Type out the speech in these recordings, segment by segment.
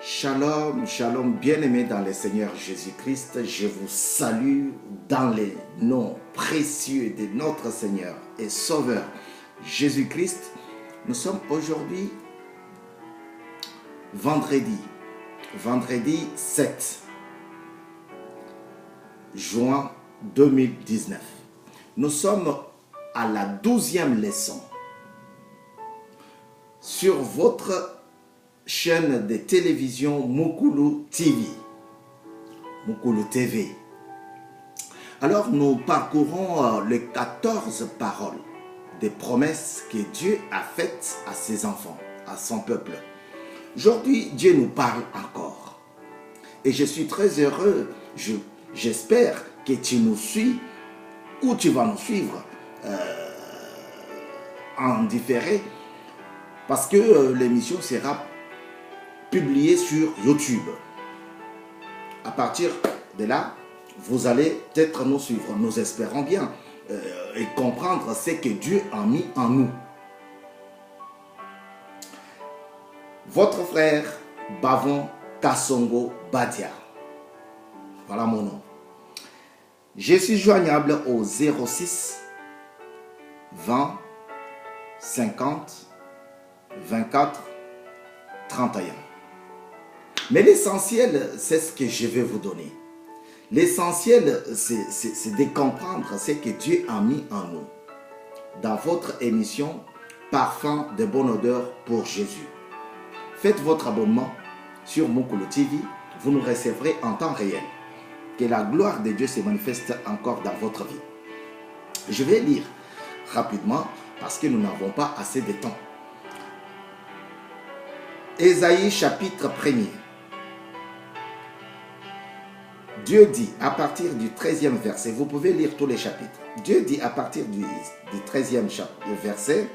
Shalom, shalom, bien-aimés dans le Seigneur Jésus-Christ. Je vous salue dans les noms précieux de notre Seigneur et Sauveur Jésus-Christ. Nous sommes aujourd'hui vendredi 7 juin 2019. Nous sommes à la 12e leçon sur votre chaîne de télévision Mukulu TV. Mukulu TV. Alors nous parcourons les 14 paroles des promesses que Dieu a faites à ses enfants, à son peuple. Aujourd'hui, Dieu nous parle encore. Et je suis très heureux, j'espère que tu nous suis ou tu vas nous suivre en différé, parce que l'émission sera publié sur YouTube. À partir de là, vous allez peut-être nous suivre, nous espérons bien, et comprendre ce que Dieu a mis en nous. Votre frère Bavon Kassongo Badia. Voilà mon nom. Je suis joignable au 06 20 50 24 31. Mais l'essentiel, c'est ce que je vais vous donner. L'essentiel, c'est de comprendre ce que Dieu a mis en nous. Dans votre émission, Parfum de bonne odeur pour Jésus. Faites votre abonnement sur Mukulu TV. Vous nous recevrez en temps réel. Que la gloire de Dieu se manifeste encore dans votre vie. Je vais lire rapidement parce que nous n'avons pas assez de temps. Ésaïe chapitre 1er. Dieu dit à partir du 13e verset, vous pouvez lire tous les chapitres. Dieu dit à partir du 13e verset,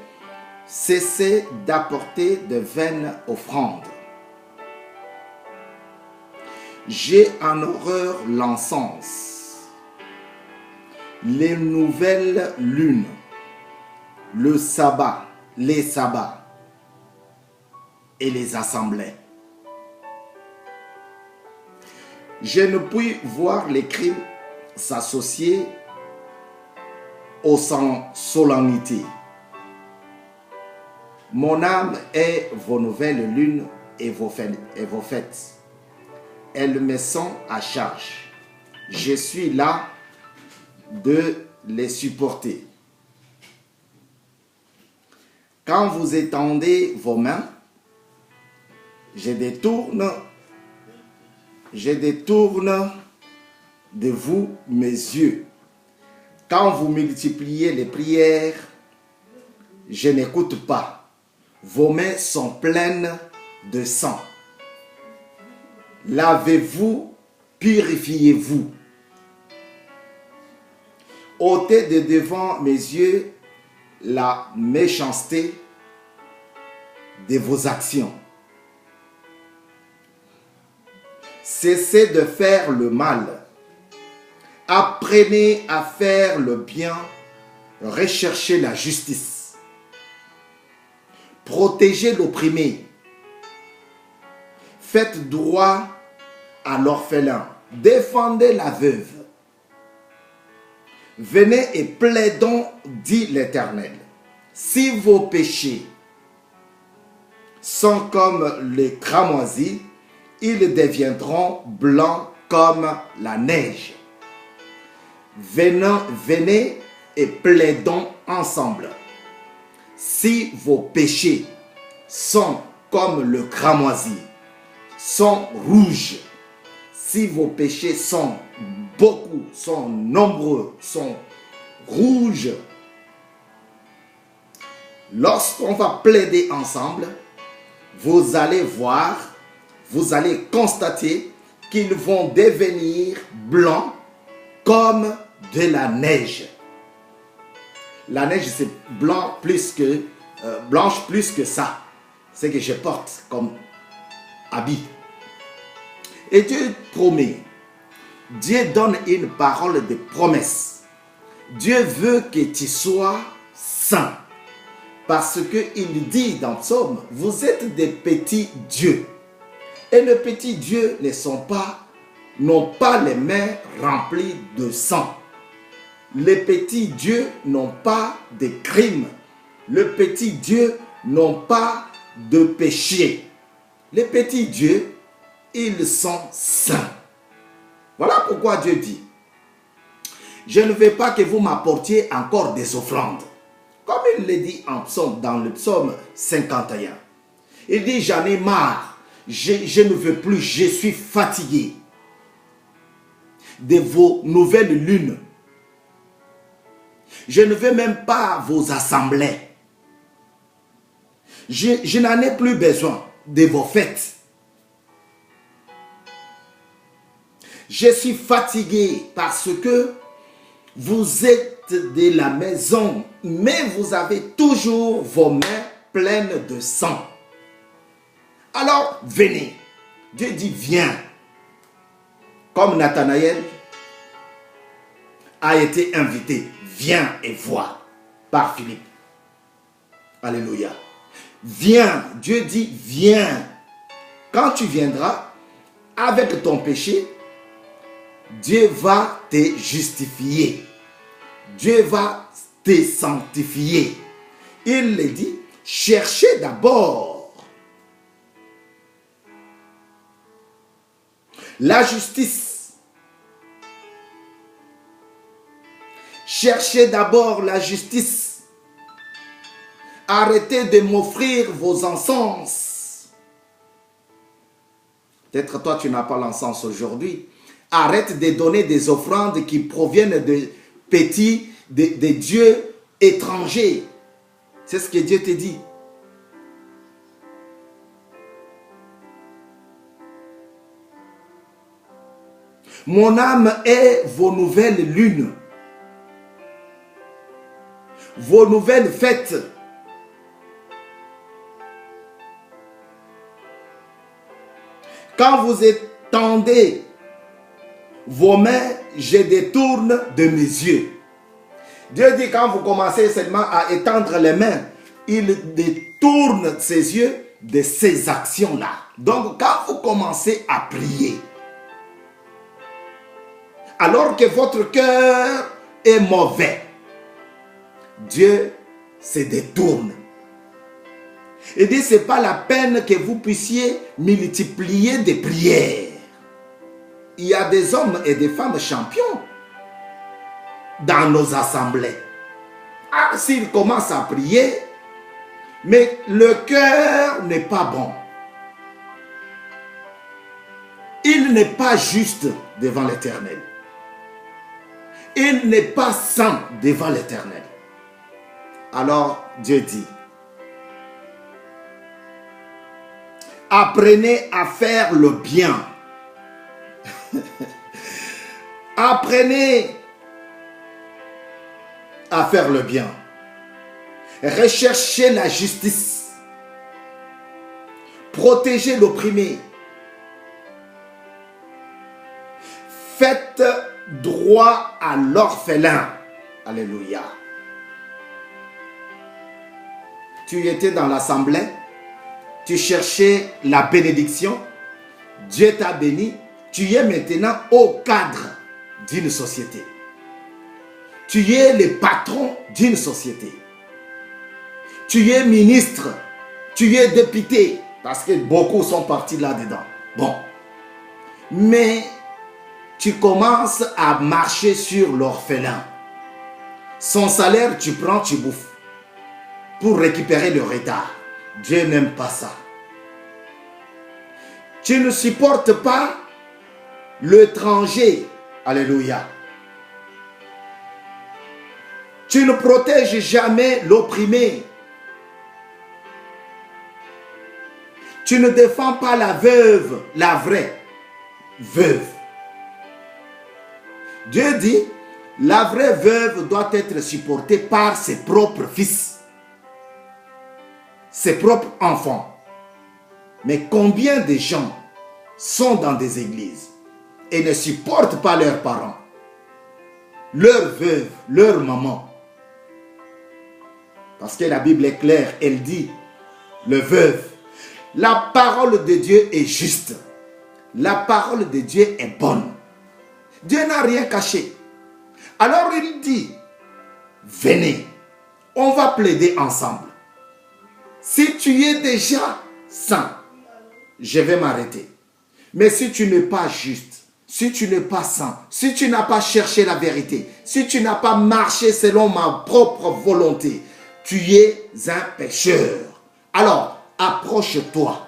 cessez d'apporter de vaines offrandes. J'ai en horreur l'encens, les nouvelles lunes, le sabbat, les sabbats et les assemblées. Je ne puis voir les crimes s'associer aux solennités. Mon âme est vos nouvelles lunes et vos fêtes. Elles me sont à charge. Je suis là de les supporter. Quand vous étendez vos mains, je détourne de vous mes yeux. Quand vous multipliez les prières, je n'écoute pas. Vos mains sont pleines de sang. Lavez-vous, purifiez-vous. Ôtez de devant mes yeux la méchanceté de vos actions. Cessez de faire le mal. Apprenez à faire le bien. Recherchez la justice. Protégez l'opprimé. Faites droit à l'orphelin. Défendez la veuve. Venez et plaidons, dit l'Éternel. Si vos péchés sont comme les cramoisis, ils deviendront blancs comme la neige. Venez et plaidons ensemble. Si vos péchés sont comme le cramoisi, sont rouges, si vos péchés sont beaucoup, sont nombreux, sont rouges, lorsqu'on va plaider ensemble, vous allez voir, vous allez constater qu'ils vont devenir blancs comme de la neige. La neige, c'est blanche plus que ça. C'est ce que je porte comme habit. Et Dieu promet. Dieu donne une parole de promesse. Dieu veut que tu sois saint. Parce qu'il dit dans Psaume, vous êtes des petits dieux. Et les petits dieux n'ont pas les mains remplies de sang. Les petits dieux n'ont pas de crimes. Les petits dieux n'ont pas de péché. Les petits dieux, ils sont saints. Voilà pourquoi Dieu dit, je ne veux pas que vous m'apportiez encore des offrandes. Comme il le dit dans le psaume 51. Il dit, j'en ai marre, je ne veux plus, je suis fatigué de vos nouvelles lunes. Je ne veux même pas vos assemblées. Je n'en ai plus besoin de vos fêtes. Je suis fatigué parce que vous êtes de la maison, mais vous avez toujours vos mains pleines de sang. Alors, venez. Dieu dit, viens. Comme Nathanaël a été invité, viens et vois, par Philippe. Alléluia. Viens. Dieu dit, viens. Quand tu viendras avec ton péché, Dieu va te justifier. Dieu va te sanctifier. Il le dit, cherchez d'abord la justice. Cherchez d'abord la justice. Arrêtez de m'offrir vos encens. Peut-être toi tu n'as pas l'encens aujourd'hui. Arrête de donner des offrandes qui proviennent de petits, de dieux étrangers. C'est ce que Dieu te dit. Mon âme est vos nouvelles lunes, vos nouvelles fêtes. Quand vous étendez vos mains, je détourne de mes yeux. Dieu dit quand vous commencez seulement à étendre les mains, il détourne ses yeux de ces actions-là. Donc quand vous commencez à prier, alors que votre cœur est mauvais, Dieu se détourne. Il dit, ce n'est pas la peine que vous puissiez multiplier des prières. Il y a des hommes et des femmes champions dans nos assemblées. Ah, s'ils commencent à prier, mais le cœur n'est pas bon. Il n'est pas juste devant l'Éternel. Il n'est pas saint devant l'Éternel. Alors Dieu dit, apprenez à faire le bien. Apprenez à faire le bien. Recherchez la justice. Protégez l'opprimé. Faites droit à l'orphelin. Alléluia. Tu étais dans l'assemblée, tu cherchais la bénédiction, Dieu t'a béni, tu es maintenant au cadre d'une société. Tu es le patron d'une société. Tu es ministre, tu es député, parce que beaucoup sont partis là-dedans. Bon, mais tu commences à marcher sur l'orphelin. Son salaire, tu prends, tu bouffes pour récupérer le retard. Dieu n'aime pas ça. Tu ne supportes pas l'étranger. Alléluia. Tu ne protèges jamais l'opprimé. Tu ne défends pas la veuve, la vraie veuve. Dieu dit, la vraie veuve doit être supportée par ses propres fils, ses propres enfants. Mais combien de gens sont dans des églises et ne supportent pas leurs parents, leur veuve, leur maman? Parce que la Bible est claire, elle dit, le veuve, La parole de Dieu est juste. La parole de Dieu est bonne. Dieu n'a rien caché. Alors il dit, venez, on va plaider ensemble. Si tu es déjà saint, je vais m'arrêter. Mais si tu n'es pas juste, si tu n'es pas saint, si tu n'as pas cherché la vérité, si tu n'as pas marché selon ma propre volonté, tu es un pécheur. Alors, approche-toi.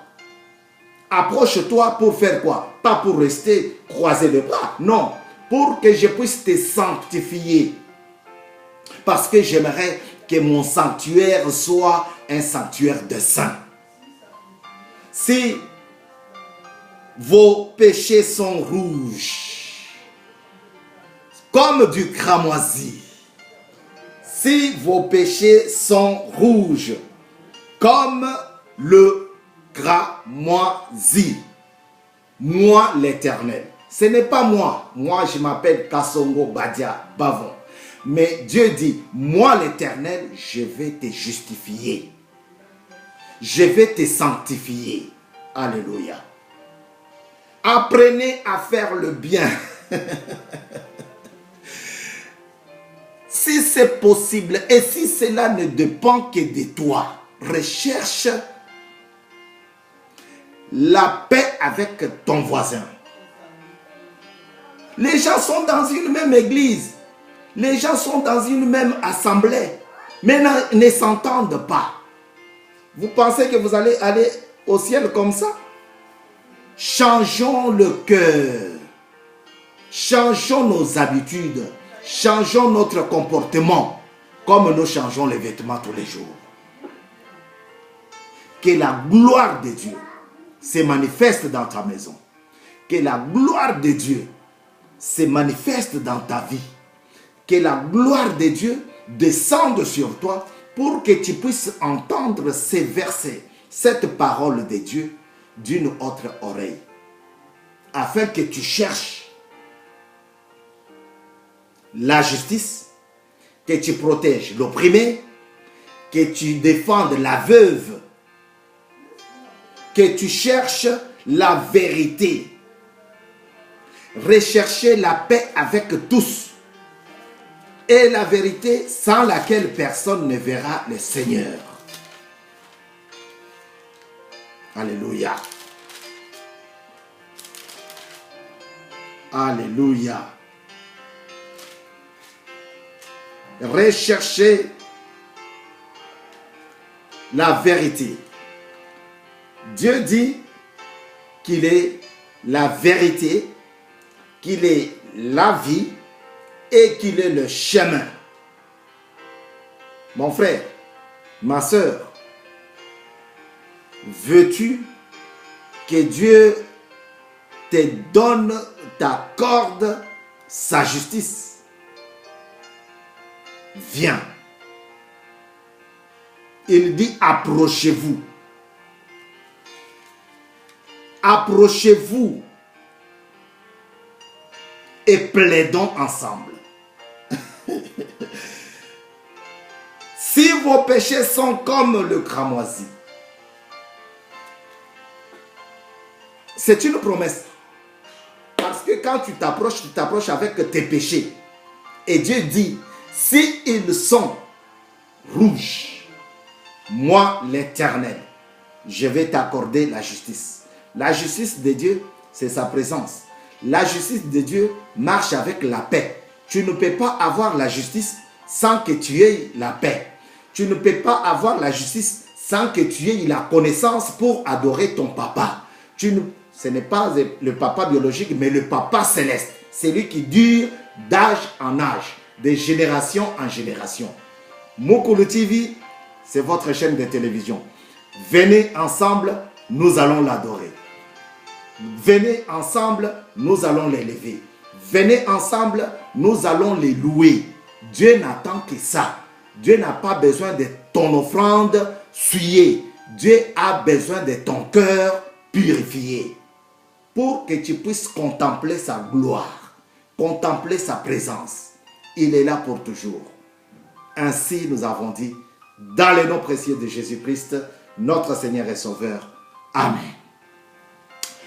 Approche-toi pour faire quoi? Pas pour rester croiser les bras. Non, pour que je puisse te sanctifier. Parce que j'aimerais que mon sanctuaire soit un sanctuaire de saints. Si vos péchés sont rouges, comme du cramoisi, si vos péchés sont rouges, comme le cramoisi, moi l'Éternel. Ce n'est pas moi. Moi, je m'appelle Kasongo Badia Bavon. Mais Dieu dit, moi l'Éternel, je vais te justifier. Je vais te sanctifier. Alléluia. Apprenez à faire le bien. Si c'est possible et si cela ne dépend que de toi, recherche la paix avec ton voisin. Les gens sont dans une même église. Les gens sont dans une même assemblée. Mais ne s'entendent pas. Vous pensez que vous allez aller au ciel comme ça? Changeons le cœur. Changeons nos habitudes. Changeons notre comportement comme nous changeons les vêtements tous les jours. Que la gloire de Dieu se manifeste dans ta maison. Que la gloire de Dieu se manifeste dans ta vie. Que la gloire de Dieu descende sur toi pour que tu puisses entendre ces versets, cette parole de Dieu d'une autre oreille. Afin que tu cherches la justice, que tu protèges l'opprimé, que tu défendes la veuve, que tu cherches la vérité. Rechercher la paix avec tous. Et la vérité sans laquelle personne ne verra le Seigneur. Alléluia. Alléluia. Recherchez la vérité. Dieu dit qu'il est la vérité, qu'il est la vie et qu'il est le chemin. Mon frère, ma soeur, veux-tu que Dieu te donne, t'accorde sa justice? Viens. Il dit approchez-vous. Approchez-vous et plaidons ensemble. Si vos péchés sont comme le cramoisi, c'est une promesse. Parce que quand tu t'approches avec tes péchés. Et Dieu dit, si ils sont rouges, moi l'Éternel, je vais t'accorder la justice. La justice de Dieu, c'est sa présence. La justice de Dieu marche avec la paix. Tu ne peux pas avoir la justice sans que tu aies la paix. Tu ne peux pas avoir la justice sans que tu aies la connaissance pour adorer ton papa. Ce n'est pas le papa biologique, mais le papa céleste. C'est lui qui dure d'âge en âge, de génération en génération. Mukulu TV, c'est votre chaîne de télévision. Venez ensemble, nous allons l'adorer. Venez ensemble, nous allons l'élever. Venez ensemble, nous allons les louer. Dieu n'attend que ça. Dieu n'a pas besoin de ton offrande souillée. Dieu a besoin de ton cœur purifié. Pour que tu puisses contempler sa gloire, contempler sa présence. Il est là pour toujours. Ainsi nous avons dit, dans le nom précieux de Jésus-Christ, notre Seigneur et Sauveur. Amen.